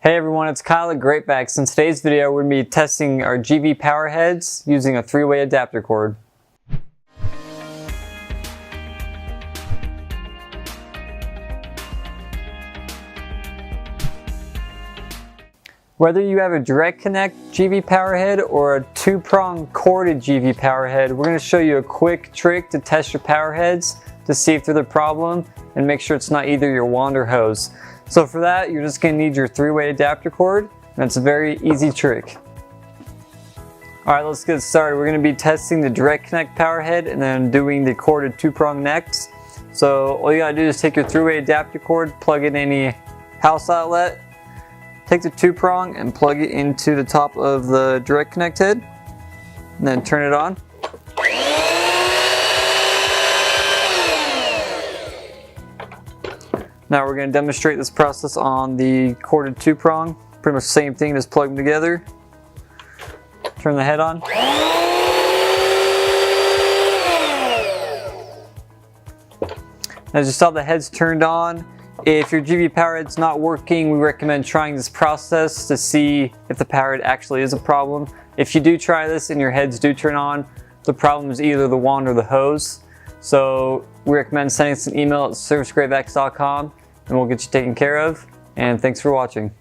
Hey everyone, it's Kyle at GreatVacs. In today's video, we're going to be testing our GV power heads using a 3-way adapter cord. Whether you have a direct connect GV power head or a 2-prong corded GV power head, we're going to show you a quick trick to test your power heads to see if they're the problem and make sure it's not either your wand or hose. So for that, you're just going to need your 3-way adapter cord, and it's a very easy trick. Alright, let's get started. We're going to be testing the direct connect power head and then doing the corded 2-prong next. So all you got to do is take your 3-way adapter cord, plug it in any house outlet, take the 2-prong and plug it into the top of the direct connect head, and then turn it on. Now we're going to demonstrate this process on the corded 2-prong. Pretty much the same thing, just plug them together. Turn the head on. As you saw, the head's turned on. If your GV power head's not working, we recommend trying this process to see if the power head actually is a problem. If you do try this and your heads do turn on, the problem is either the wand or the hose. So we recommend sending us an email at service@greatvacs.com and we'll get you taken care of. And thanks for watching.